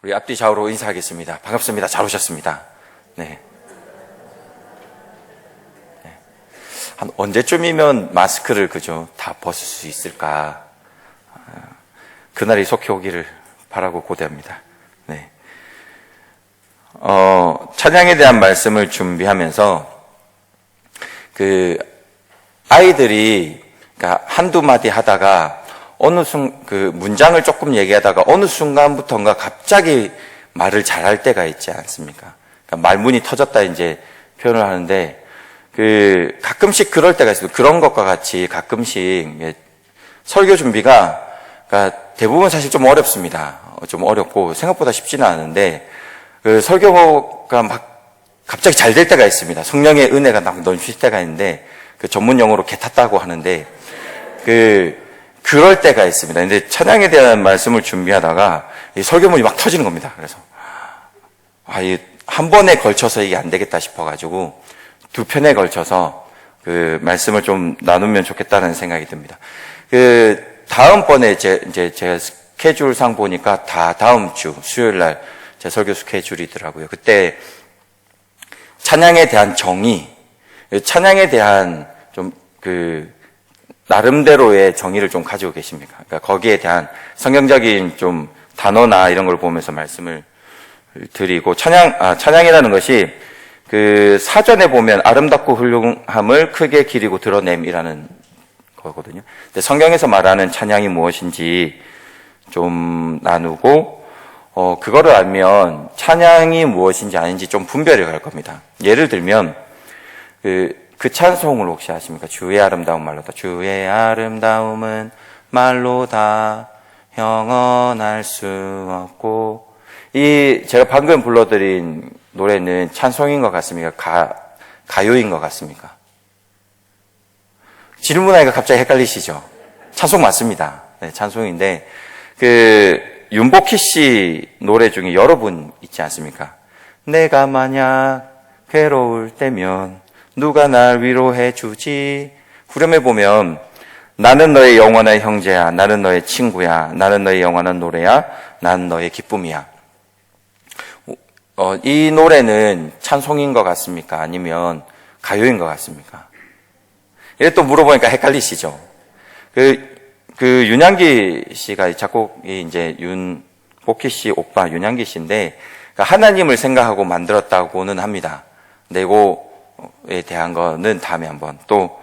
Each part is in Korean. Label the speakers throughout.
Speaker 1: 우리 앞뒤 좌우로 인사하겠습니다. 반갑습니다. 잘 오셨습니다. 네. 한 언제쯤이면 마스크를 다 벗을 수 있을까? 그날이 속히 오기를 바라고 고대합니다. 네. 찬양에 대한 말씀을 준비하면서 아이들이 그러니까 한두 마디 하다가 문장을 조금 얘기하다가 어느 순간부터인가 갑자기 말을 잘할 때가 있지 않습니까? 그러니까 말문이 터졌다 이제 표현을 하는데 가끔씩 그럴 때가 있어요. 그런 것과 같이 가끔씩 설교 준비가 그러니까 대부분 사실 좀 어렵습니다. 좀 어렵고 생각보다 쉽지는 않은데 설교가 막 갑자기 잘 될 때가 있습니다. 성령의 은혜가 막 넘칠 때가 있는데 전문 용어로 개 탔다고 하는데 그럴 때가 있습니다. 근데 찬양에 대한 말씀을 준비하다가 설교문이 막 터지는 겁니다. 그래서 한 번에 걸쳐서 이게 안 되겠다 싶어가지고 두 편에 걸쳐서 말씀을 좀 나누면 좋겠다는 생각이 듭니다. 다음번에 제가 스케줄상 보니까 다 다음 주 수요일 날 제 설교 스케줄이더라고요. 그때 찬양에 대한 정의, 찬양에 대한 좀 나름대로의 정의를 좀 가지고 계십니까? 그러니까 거기에 대한 성경적인 좀 단어나 이런 걸 보면서 말씀을 드리고 찬양이라는 것이 사전에 보면 아름답고 훌륭함을 크게 기리고 드러냄이라는 거거든요. 근데 성경에서 말하는 찬양이 무엇인지 좀 나누고 그거를 알면 찬양이 무엇인지 아닌지 좀 분별이 갈 겁니다. 예를 들면 그 찬송을 혹시 아십니까? 주의 아름다운 말로다. 주의 아름다움은 말로다 형언할 수 없고 제가 방금 불러드린 노래는 찬송인 것 같습니까? 가요인 것 같습니까? 질문하니까 갑자기 헷갈리시죠? 찬송 맞습니다. 네, 찬송인데 윤복희 씨 노래 중에 여러 분 있지 않습니까? 내가 만약 괴로울 때면 누가 날 위로해 주지? 후렴에 보면 나는 너의 영원한 형제야, 나는 너의 친구야, 나는 너의 영원한 노래야, 나는 너의 기쁨이야. 이 노래는 찬송인 것 같습니까? 아니면 가요인 것 같습니까? 이래 또 물어보니까 헷갈리시죠? 윤양기 씨가 작곡이 이제 윤복희 씨 오빠 윤양기 씨인데 하나님을 생각하고 만들었다고는 합니다. 근데 이거에 대한 거는 다음에 한번 또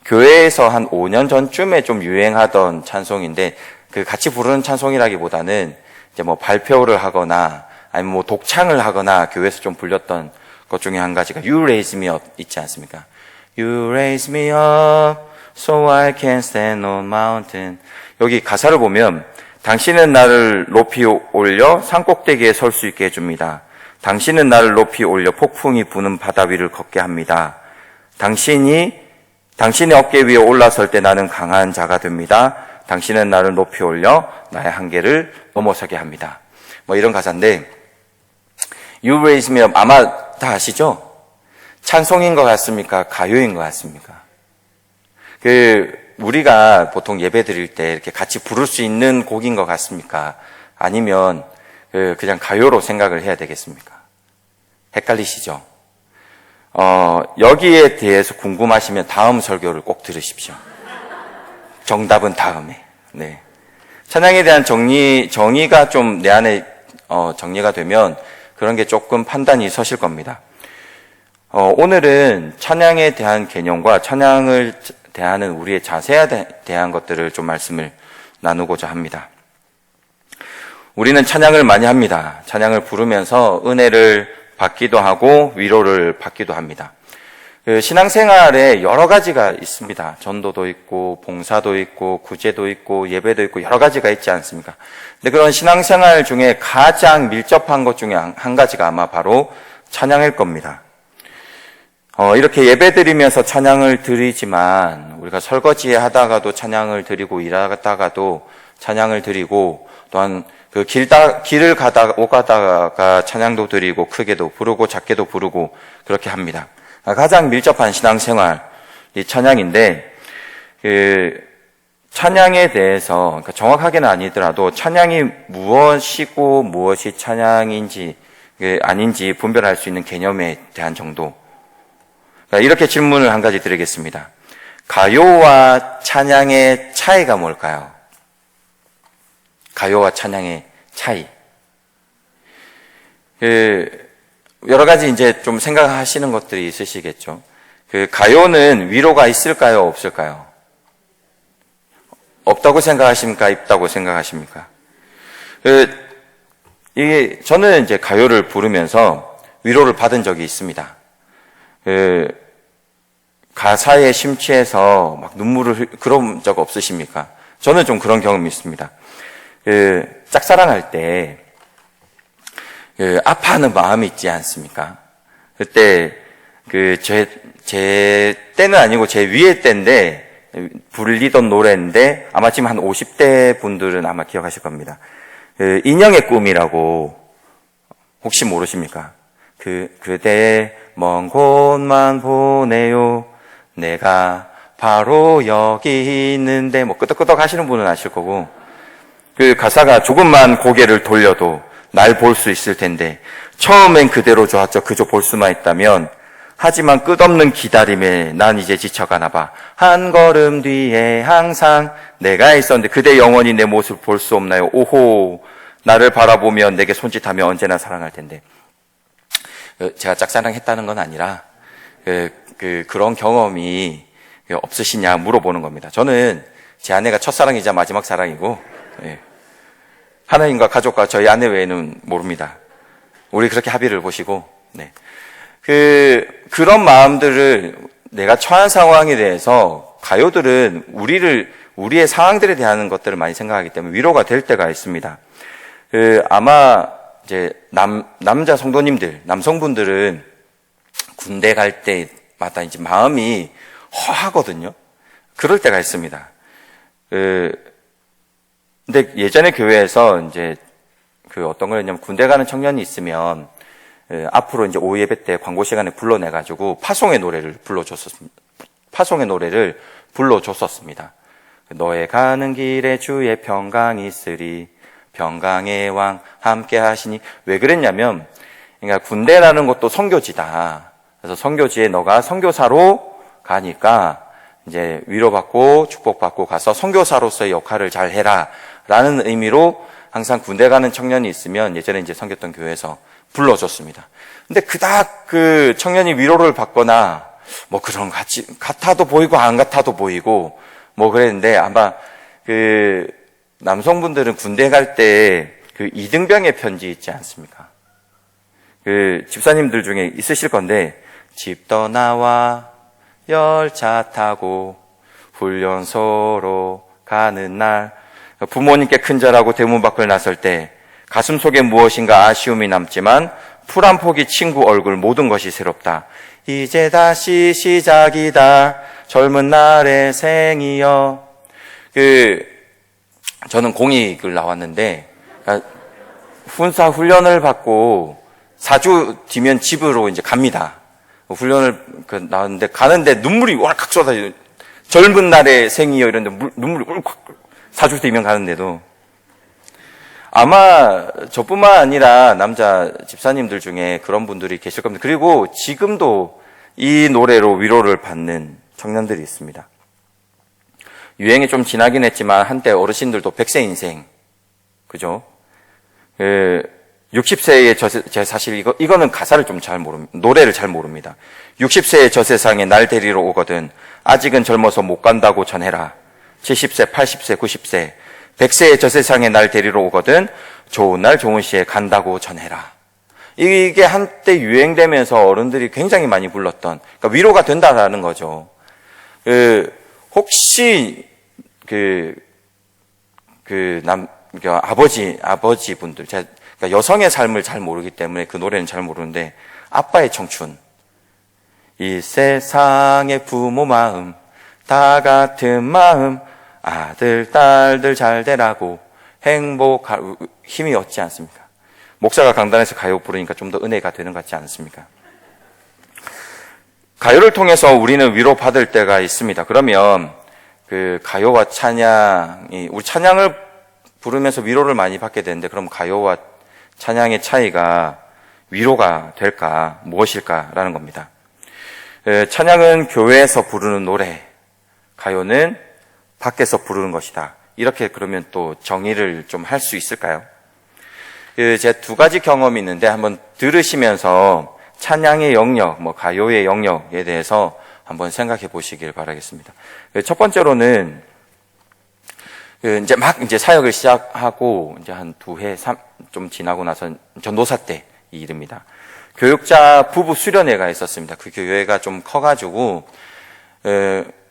Speaker 1: 교회에서 한 5년 전쯤에 좀 유행하던 찬송인데 같이 부르는 찬송이라기보다는 이제 발표를 하거나 아니면 독창을 하거나 교회에서 좀 불렸던 것 중에 한 가지가 You Raise Me Up 있지 않습니까? You raise me up so I can stand on mountain. 여기 가사를 보면 당신은 나를 높이 올려 산꼭대기에 설 수 있게 해줍니다. 당신은 나를 높이 올려 폭풍이 부는 바다 위를 걷게 합니다. 당신의 어깨 위에 올라설 때 나는 강한 자가 됩니다. 당신은 나를 높이 올려 나의 한계를 넘어서게 합니다. 이런 가사인데 You raise me up 아마 다 아시죠? 찬송인 것 같습니까? 가요인 것 같습니까? 우리가 보통 예배 드릴 때 이렇게 같이 부를 수 있는 곡인 것 같습니까? 아니면 그냥 가요로 생각을 해야 되겠습니까? 헷갈리시죠? 여기에 대해서 궁금하시면 다음 설교를 꼭 들으십시오. 정답은 다음에. 네. 찬양에 대한 정의가 좀 내 안에 정리가 되면 그런 게 조금 판단이 서실 겁니다. 오늘은 찬양에 대한 개념과 찬양을 대하는 우리의 자세에 대한 것들을 좀 말씀을 나누고자 합니다. 우리는 찬양을 많이 합니다. 찬양을 부르면서 은혜를 받기도 하고 위로를 받기도 합니다. 신앙생활에 여러 가지가 있습니다. 전도도 있고 봉사도 있고 구제도 있고 예배도 있고 여러 가지가 있지 않습니까? 근데 그런 신앙생활 중에 가장 밀접한 것 중에 한 가지가 아마 바로 찬양일 겁니다. 이렇게 예배드리면서 찬양을 드리지만 우리가 설거지 하다가도 찬양을 드리고 일하다가도 찬양을 드리고 또한 길을 오가다가 찬양도 드리고 크게도 부르고 작게도 부르고 그렇게 합니다. 가장 밀접한 신앙생활이 찬양인데 찬양에 대해서, 그러니까 정확하게는 아니더라도 찬양이 무엇이고 무엇이 찬양인지 아닌지 분별할 수 있는 개념에 대한 정도. 그러니까 이렇게 질문을 한 가지 드리겠습니다. 가요와 찬양의 차이가 뭘까요? 가요와 찬양의 차이. 여러 가지 이제 좀 생각하시는 것들이 있으시겠죠. 가요는 위로가 있을까요? 없을까요? 없다고 생각하십니까? 있다고 생각하십니까? 저는 이제 가요를 부르면서 위로를 받은 적이 있습니다. 가사에 심취해서 막 그런 적 없으십니까? 저는 좀 그런 경험이 있습니다. 짝사랑할 때, 아파하는 마음이 있지 않습니까? 그때, 제 때는 아니고 제 위의 때인데, 불리던 노래인데, 아마 지금 한 50대 분들은 아마 기억하실 겁니다. 인형의 꿈이라고, 혹시 모르십니까? 그대 먼 곳만 보내요. 내가 바로 여기 있는데, 뭐, 끄덕끄덕 하시는 분은 아실 거고, 그 가사가 조금만 고개를 돌려도 날 볼 수 있을 텐데, 처음엔 그대로 좋았죠. 그저 볼 수만 있다면, 하지만 끝없는 기다림에 난 이제 지쳐가나 봐. 한 걸음 뒤에 항상 내가 있었는데, 그대 영원히 내 모습 볼 수 없나요? 오호, 나를 바라보며 내게 손짓하며 언제나 사랑할 텐데. 제가 짝사랑했다는 건 아니라, 그런 경험이 없으시냐 물어보는 겁니다. 저는 제 아내가 첫사랑이자 마지막 사랑이고, 하나님과 가족과 저희 아내 외에는 모릅니다. 우리 그렇게 합의를 보시고, 그런 마음들을 내가 처한 상황에 대해서 가요들은 우리의 상황들에 대한 것들을 많이 생각하기 때문에 위로가 될 때가 있습니다. 아마 이제 남자 성도님들, 남성분들은 군대 갈 때마다 이제 마음이 허하거든요. 그럴 때가 있습니다. 근데 예전에 교회에서 이제 어떤 거였냐면 군대 가는 청년이 있으면 앞으로 이제 오후 예배 때 광고 시간에 불러내가지고 파송의 노래를 불러줬었습니다. 너의 가는 길에 주의 평강이 있으리 평강의 왕 함께 하시니. 왜 그랬냐면, 그러니까 군대라는 것도 선교지다. 그래서 선교지에 너가 선교사로 가니까 이제 위로받고 축복받고 가서 선교사로서의 역할을 잘 해라 라는 의미로 항상 군대 가는 청년이 있으면 예전에 이제 섬겼던 교회에서 불러줬습니다. 근데 그닥 그 청년이 위로를 받거나 뭐 그런 같아도 보이고 안 같아도 보이고 뭐 그랬는데, 아마 그 남성분들은 군대 갈 때 그 이등병의 편지 있지 않습니까? 그 집사님들 중에 있으실 건데, 집 떠나와 열차 타고 훈련소로 가는 날, 부모님께 큰절하고 대문 밖을 나설 때 가슴 속에 무엇인가 아쉬움이 남지만 풀 한 포기 친구 얼굴 모든 것이 새롭다. 이제 다시 시작이다. 젊은 날의 생이여. 저는 공익을 나왔는데, 훈사 훈련을 받고 4주 뒤면 집으로 이제 갑니다. 훈련을 나왔는데, 가는데 눈물이 왈칵 쏟아져요. 젊은 날의 생이여 이런데 눈물이 울컥. 4주 뒤면 가는데도. 아마 저뿐만 아니라 남자 집사님들 중에 그런 분들이 계실 겁니다. 그리고 지금도 이 노래로 위로를 받는 청년들이 있습니다. 유행이 좀 지나긴 했지만 한때 어르신들도 100세 인생, 그죠? 60세의 제가 사실 이거는 가사를 좀 잘 모릅니다. 노래를 잘 모릅니다. 60세의 저 세상에 날 데리러 오거든 아직은 젊어서 못 간다고 전해라. 70세, 80세, 90세, 100세의 저 세상에 날 데리러 오거든 좋은 날 좋은 시에 간다고 전해라. 이게 한때 유행되면서 어른들이 굉장히 많이 불렀던, 그러니까 위로가 된다라는 거죠. 혹시 그러니까 아버지 분들, 그러니까 여성의 삶을 잘 모르기 때문에 그 노래는 잘 모르는데, 아빠의 청춘, 이 세상의 부모 마음 다 같은 마음 아들 딸들 잘 되라고 행복할 힘이 얻지 않습니까? 목사가 강단에서 가요 부르니까 좀 더 은혜가 되는 것 같지 않습니까? 가요를 통해서 우리는 위로받을 때가 있습니다. 그러면 그 가요와 찬양이, 우리 찬양을 부르면서 위로를 많이 받게 되는데, 그럼 가요와 찬양의 차이가 위로가 될까, 무엇일까라는 겁니다. 찬양은 교회에서 부르는 노래, 가요는 밖에서 부르는 것이다. 이렇게 그러면 또 정의를 좀 할 수 있을까요? 제 두 가지 경험이 있는데 한번 들으시면서 찬양의 영역, 가요의 영역에 대해서 한번 생각해 보시길 바라겠습니다. 첫 번째로는 이제 사역을 시작하고 이제 한 2해, 좀 지나고 나서 전도사 때 이 일입니다. 교육자 부부 수련회가 있었습니다. 그 교회가 좀 커가지고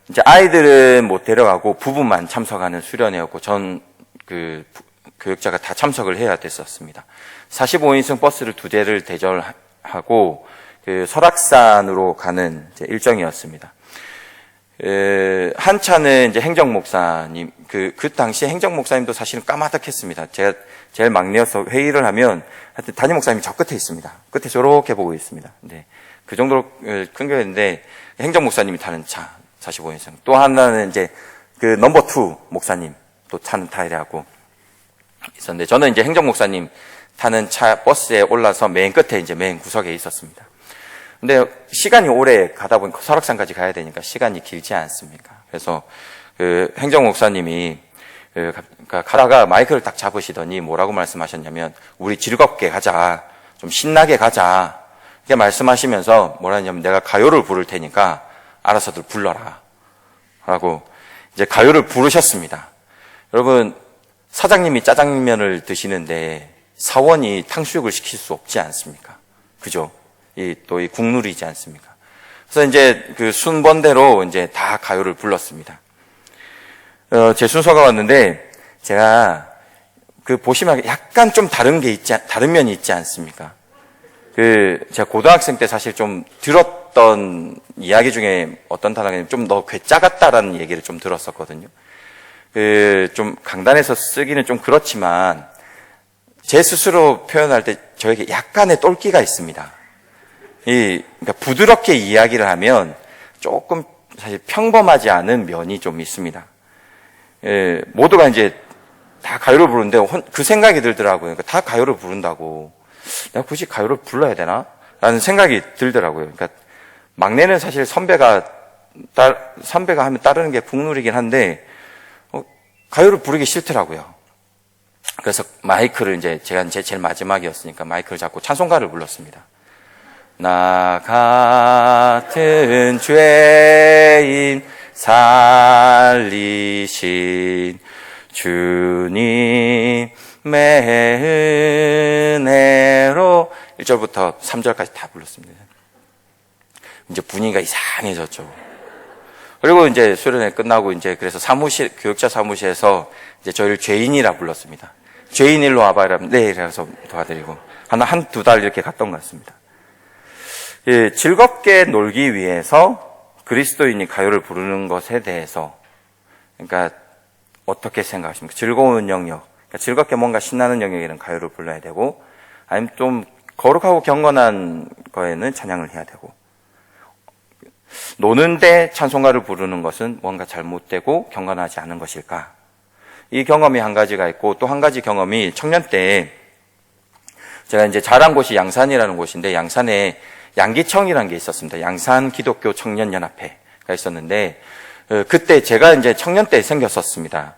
Speaker 1: 이제 아이들은 못 데려가고 부부만 참석하는 수련회였고 전 교육자가 다 참석을 해야 됐었습니다. 45인승 버스를 2대를 대절하고 설악산으로 가는 일정이었습니다. 한 차는 이제 행정목사님, 그 당시에 행정목사님도 사실은 까마득했습니다. 제가 제일 막내여서 회의를 하면, 하여튼 담임 목사님이 저 끝에 있습니다. 끝에 저렇게 보고 있습니다. 네. 그 정도로 큰 교회인데, 행정목사님이 타는 차, 45인승. 또 하나는 이제 넘버 2 목사님, 또 타는 타이레하고 있었는데, 저는 이제 행정목사님 타는 차, 버스에 올라서 맨 끝에 이제 맨 구석에 있었습니다. 근데 시간이 오래 가다 보니까 설악산까지 가야 되니까 시간이 길지 않습니까? 그래서 행정목사님이 가다가 마이크를 딱 잡으시더니 뭐라고 말씀하셨냐면, 우리 즐겁게 가자, 좀 신나게 가자, 이렇게 말씀하시면서 뭐라 했냐면, 내가 가요를 부를 테니까 알아서들 불러라 라고 이제 가요를 부르셨습니다. 여러분, 사장님이 짜장면을 드시는데 사원이 탕수육을 시킬 수 없지 않습니까? 그죠? 또 이 국룰이지 않습니까? 그래서 이제 그 순번대로 이제 다 가요를 불렀습니다. 제 순서가 왔는데, 제가 보시면 약간 좀 다른 면이 있지 않습니까? 제가 고등학생 때 사실 좀 들었던 이야기 중에 어떤 단어가 좀 너 괴짜 같다라는 얘기를 좀 들었었거든요. 좀 강단에서 쓰기는 좀 그렇지만, 제 스스로 표현할 때 저에게 약간의 똘끼가 있습니다. 그러니까 부드럽게 이야기를 하면 조금 사실 평범하지 않은 면이 좀 있습니다. 모두가 이제 다 가요를 부르는데 그 생각이 들더라고요. 그러니까 다 가요를 부른다고 내가 굳이 가요를 불러야 되나? 라는 생각이 들더라고요. 그러니까 막내는 사실 선배가 하면 따르는 게 국룰이긴 한데 가요를 부르기 싫더라고요. 그래서 마이크를 제가 제일 마지막이었으니까 마이크를 잡고 찬송가를 불렀습니다. 나 같은 죄인 살리신 주님의 은혜로 1절부터 3절까지 다 불렀습니다. 이제 분위기가 이상해졌죠. 그리고 이제 수련회 끝나고 그래서 교육자 사무실에서 이제 저희를 죄인이라 불렀습니다. 죄인 일로 와봐 이러면 네, 그래서 도와드리고 한두 달 이렇게 갔던 것 같습니다. 즐겁게 놀기 위해서 그리스도인이 가요를 부르는 것에 대해서, 그러니까 어떻게 생각하십니까? 즐거운 영역, 그러니까 즐겁게 뭔가 신나는 영역에는 가요를 불러야 되고, 아니면 좀 거룩하고 경건한 거에는 찬양을 해야 되고, 노는데 찬송가를 부르는 것은 뭔가 잘못되고 경건하지 않은 것일까? 이 경험이 한 가지가 있고, 또 한 가지 경험이 청년 때 제가 이제 자란 곳이 양산이라는 곳인데, 양산에 양기청이라는 게 있었습니다. 양산 기독교 청년연합회가 있었는데, 그때 제가 이제 청년 때 생겼었습니다.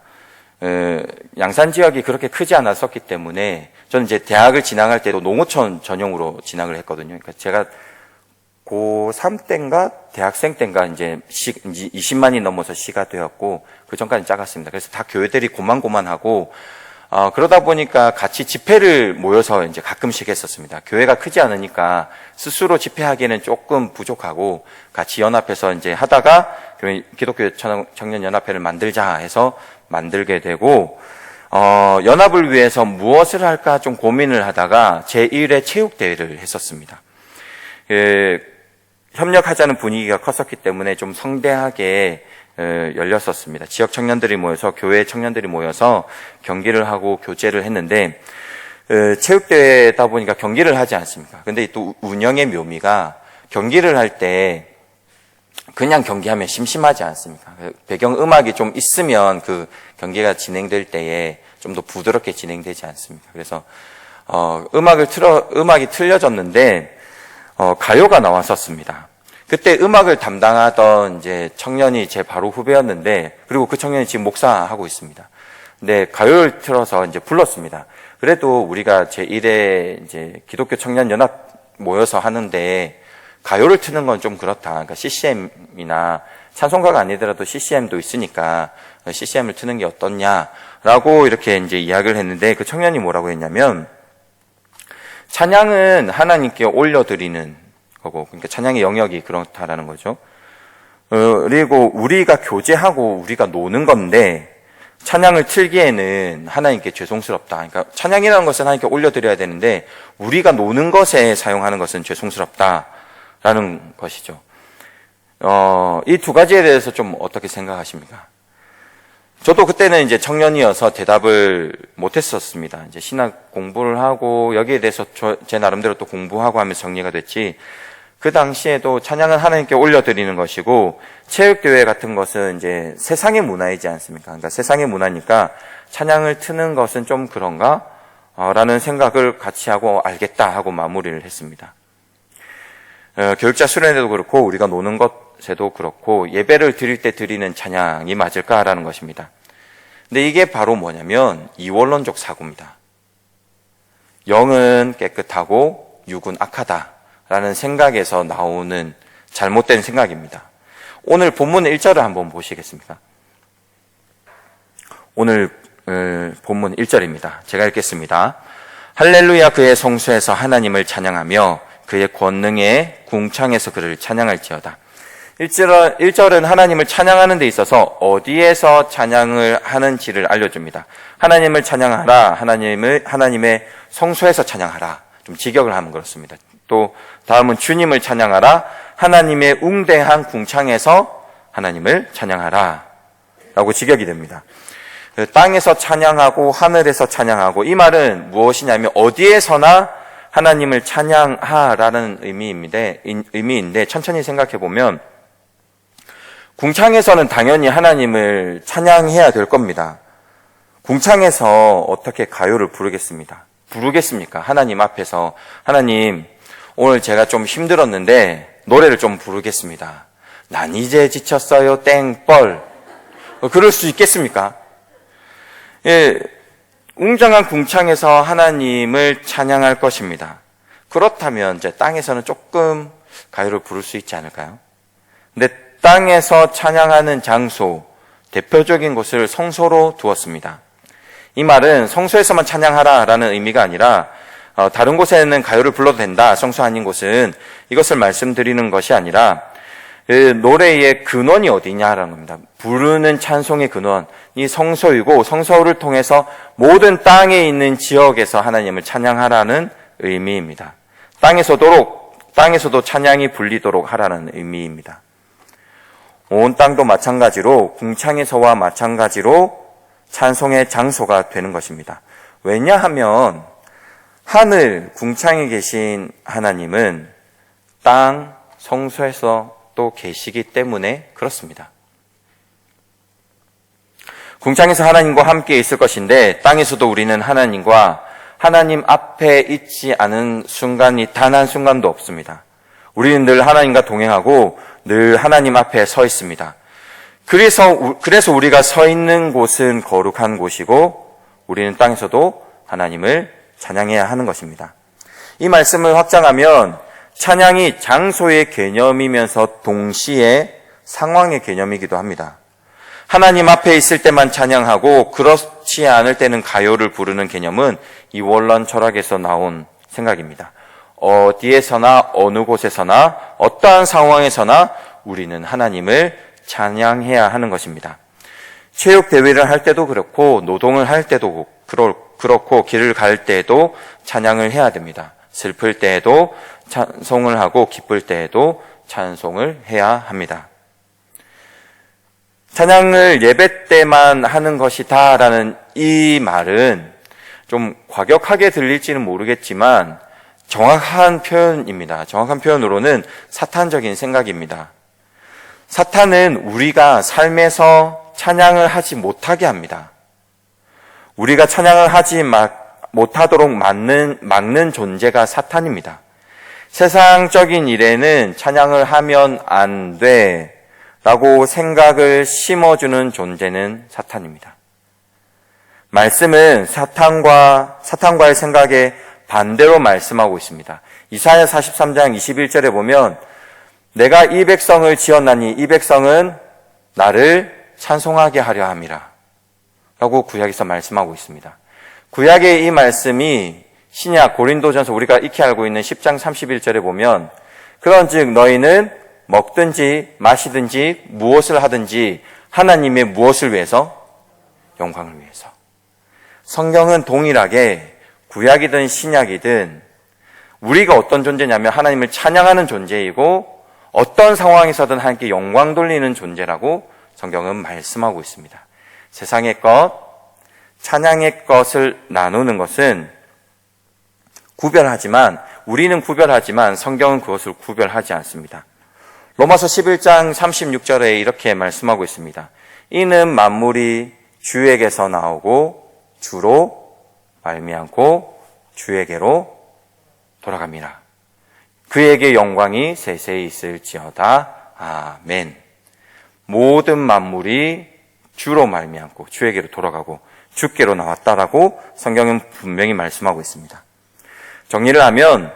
Speaker 1: 양산 지역이 그렇게 크지 않았었기 때문에, 저는 이제 대학을 진학할 때도 농어촌 전용으로 진학을 했거든요. 그러니까 제가 고3 때인가 대학생 때인가 이제 20만이 넘어서 시가 되었고, 그 전까지 작았습니다. 그래서 다 교회들이 고만고만하고, 그러다 보니까 같이 집회를 모여서 이제 가끔씩 했었습니다. 교회가 크지 않으니까 스스로 집회하기에는 조금 부족하고 같이 연합해서 이제 하다가 기독교 청년연합회를 만들자 해서 만들게 되고, 연합을 위해서 무엇을 할까 좀 고민을 하다가 제1회 체육대회를 했었습니다. 협력하자는 분위기가 컸었기 때문에 좀 성대하게 열렸었습니다. 지역 청년들이 모여서, 교회 청년들이 모여서 경기를 하고 교제를 했는데, 체육대회다 보니까 경기를 하지 않습니까? 근데 또 운영의 묘미가 경기를 할 때 그냥 경기하면 심심하지 않습니까? 배경 음악이 좀 있으면 그 경기가 진행될 때에 좀 더 부드럽게 진행되지 않습니까? 그래서 음악이 틀려졌는데 가요가 나왔었습니다. 그때 음악을 담당하던 이제 청년이 제 바로 후배였는데, 그리고 그 청년이 지금 목사하고 있습니다. 근데 가요를 틀어서 이제 불렀습니다. 그래도 우리가 제1회 이제 기독교 청년 연합 모여서 하는데 가요를 트는 건 좀 그렇다. 그러니까 CCM이나 찬송가가 아니더라도 CCM도 있으니까 CCM을 트는 게 어떻냐라고 이렇게 이제 이야기를 했는데, 그 청년이 뭐라고 했냐면, 찬양은 하나님께 올려드리는 거고, 그러니까 찬양의 영역이 그렇다라는 거죠. 그리고 우리가 교제하고 우리가 노는 건데, 찬양을 틀기에는 하나님께 죄송스럽다. 그러니까 찬양이라는 것은 하나님께 올려드려야 되는데, 우리가 노는 것에 사용하는 것은 죄송스럽다라는 것이죠. 이 두 가지에 대해서 좀 어떻게 생각하십니까? 저도 그때는 이제 청년이어서 대답을 못했었습니다. 이제 신학 공부를 하고 여기에 대해서 제 나름대로 또 공부하고 하면서 정리가 됐지. 그 당시에도 찬양은 하나님께 올려드리는 것이고, 체육대회 같은 것은 이제 세상의 문화이지 않습니까? 그러니까 세상의 문화니까 찬양을 트는 것은 좀 그런가? 라는 생각을 같이 하고 알겠다 하고 마무리를 했습니다. 교육자 수련회도 그렇고 우리가 노는 것에도 그렇고 예배를 드릴 때 드리는 찬양이 맞을까라는 것입니다. 근데 이게 바로 뭐냐면 이원론적 사고입니다. 영은 깨끗하고 육은 악하다라는 생각에서 나오는 잘못된 생각입니다. 오늘 본문 1절을 한번 보시겠습니까? 오늘 본문 1절입니다. 제가 읽겠습니다. 할렐루야, 그의 성소에서 하나님을 찬양하며 그의 권능의 궁창에서 그를 찬양할지어다. 1절은 하나님을 찬양하는 데 있어서 어디에서 찬양을 하는지를 알려줍니다. 하나님을 찬양하라, 하나님의 성소에서 찬양하라. 좀 직역을 하면 그렇습니다. 또 다음은 주님을 찬양하라, 하나님의 웅대한 궁창에서 하나님을 찬양하라 라고 직역이 됩니다. 땅에서 찬양하고 하늘에서 찬양하고, 이 말은 무엇이냐면 어디에서나 하나님을 찬양하라는 의미인데 천천히 생각해 보면 궁창에서는 당연히 하나님을 찬양해야 될 겁니다. 궁창에서 어떻게 가요를 부르겠습니까? 하나님 앞에서, 하나님 오늘 제가 좀 힘들었는데 노래를 좀 부르겠습니다. 난 이제 지쳤어요 땡벌. 그럴 수 있겠습니까? 예, 웅장한 궁창에서 하나님을 찬양할 것입니다. 그렇다면 이제 땅에서는 조금 가요를 부를 수 있지 않을까요? 근데 땅에서 찬양하는 장소, 대표적인 곳을 성소로 두었습니다. 이 말은 성소에서만 찬양하라라는 의미가 아니라 다른 곳에는 가요를 불러도 된다, 성소 아닌 곳은, 이것을 말씀드리는 것이 아니라 노래의 근원이 어디냐라는 겁니다. 부르는 찬송의 근원이 성소이고, 성소를 통해서 모든 땅에 있는 지역에서 하나님을 찬양하라는 의미입니다. 땅에서도 찬양이 불리도록 하라는 의미입니다. 온 땅도 마찬가지로 궁창에서와 마찬가지로 찬송의 장소가 되는 것입니다. 왜냐하면 하늘 궁창에 계신 하나님은 땅 성소에서 또 계시기 때문에 그렇습니다. 궁창에서 하나님과 함께 있을 것인데 땅에서도 우리는 하나님과 하나님 앞에 있지 않은 순간이 단 한 순간도 없습니다. 우리는 늘 하나님과 동행하고 늘 하나님 앞에 서 있습니다. 그래서 우리가 서 있는 곳은 거룩한 곳이고 우리는 땅에서도 하나님을 찬양해야 하는 것입니다. 이 말씀을 확장하면 찬양이 장소의 개념이면서 동시에 상황의 개념이기도 합니다. 하나님 앞에 있을 때만 찬양하고 그렇지 않을 때는 가요를 부르는 개념은 이원론 철학에서 나온 생각입니다. 어디에서나 어느 곳에서나 어떠한 상황에서나 우리는 하나님을 찬양해야 하는 것입니다. 체육 대회를 할 때도 그렇고 노동을 할 때도 그렇고 길을 갈 때에도 찬양을 해야 됩니다. 슬플 때에도 찬송을 하고 기쁠 때에도 찬송을 해야 합니다. 찬양을 예배 때만 하는 것이다라는 이 말은 좀 과격하게 들릴지는 모르겠지만 정확한 표현입니다. 정확한 표현으로는 사탄적인 생각입니다. 사탄은 우리가 삶에서 찬양을 하지 못하게 합니다. 우리가 찬양을 하지 못하도록 막는 존재가 사탄입니다. 세상적인 일에는 찬양을 하면 안 돼 라고 생각을 심어주는 존재는 사탄입니다. 말씀은 사탄과의 생각에 반대로 말씀하고 있습니다. 이사야 43장 21절에 보면 내가 이 백성을 지었나니 이 백성은 나를 찬송하게 하려 함이라 라고 구약에서 말씀하고 있습니다. 구약의 이 말씀이 신약 고린도전서 우리가 익히 알고 있는 10장 31절에 보면 그런즉 너희는 먹든지 마시든지 무엇을 하든지 하나님의 무엇을 위해서? 영광을 위해서. 성경은 동일하게 구약이든 신약이든 우리가 어떤 존재냐면 하나님을 찬양하는 존재이고 어떤 상황에서든 하나님께 영광 돌리는 존재라고 성경은 말씀하고 있습니다. 세상의 것, 찬양의 것을 나누는 것은 우리는 구별하지만 성경은 그것을 구별하지 않습니다. 로마서 11장 36절에 이렇게 말씀하고 있습니다. 이는 만물이 주에게서 나오고 주로 말미암고 주에게로 돌아갑니다. 그에게 영광이 세세히 있을지어다. 아멘. 모든 만물이 주로 말미암고 주에게로 돌아가고 주께로 나왔다라고 성경은 분명히 말씀하고 있습니다. 정리를 하면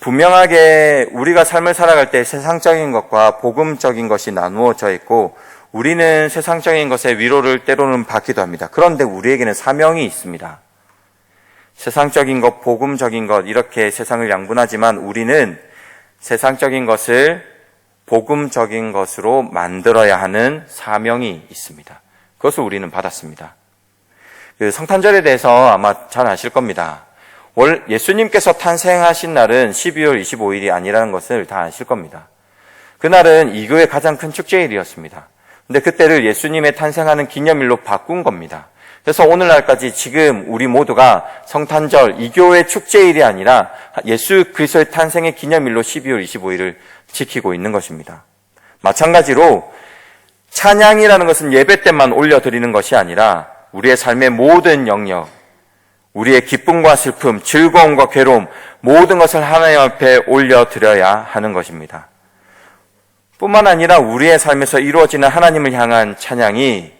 Speaker 1: 분명하게 우리가 삶을 살아갈 때 세상적인 것과 복음적인 것이 나누어져 있고 우리는 세상적인 것의 위로를 때로는 받기도 합니다. 그런데 우리에게는 사명이 있습니다. 세상적인 것, 복음적인 것 이렇게 세상을 양분하지만 우리는 세상적인 것을 복음적인 것으로 만들어야 하는 사명이 있습니다. 그것을 우리는 받았습니다. 성탄절에 대해서 아마 잘 아실 겁니다. 예수님께서 탄생하신 날은 12월 25일이 아니라는 것을 다 아실 겁니다. 그날은 이교의 가장 큰 축제일이었습니다. 근데 그때를 예수님의 탄생하는 기념일로 바꾼 겁니다. 그래서 오늘날까지 지금 우리 모두가 성탄절, 이교의 축제일이 아니라 예수 그리스도의 탄생의 기념일로 12월 25일을 지키고 있는 것입니다. 마찬가지로 찬양이라는 것은 예배 때만 올려드리는 것이 아니라 우리의 삶의 모든 영역, 우리의 기쁨과 슬픔, 즐거움과 괴로움 모든 것을 하나님 앞에 올려드려야 하는 것입니다. 뿐만 아니라 우리의 삶에서 이루어지는 하나님을 향한 찬양이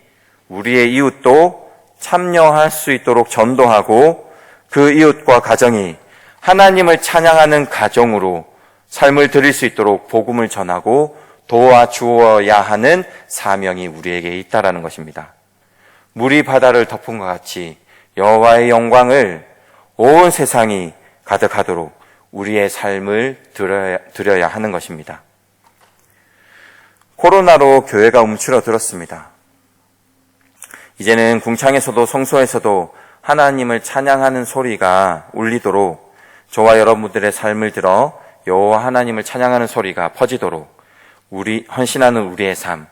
Speaker 1: 우리의 이웃도 참여할 수 있도록 전도하고 그 이웃과 가정이 하나님을 찬양하는 가정으로 삶을 드릴 수 있도록 복음을 전하고 도와주어야 하는 사명이 우리에게 있다라는 것입니다. 물이 바다를 덮은 것 같이 여호와의 영광을 온 세상이 가득하도록 우리의 삶을 드려야 하는 것입니다. 코로나로 교회가 움츠러들었습니다. 이제는 궁창에서도 성소에서도 하나님을 찬양하는 소리가 울리도록 저와 여러분들의 삶을 들어 여호와 하나님을 찬양하는 소리가 퍼지도록 헌신하는 우리의 삶,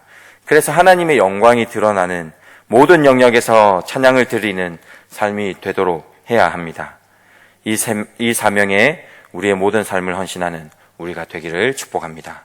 Speaker 1: 그래서 하나님의 영광이 드러나는 모든 영역에서 찬양을 드리는 삶이 되도록 해야 합니다. 이 사명에 우리의 모든 삶을 헌신하는 우리가 되기를 축복합니다.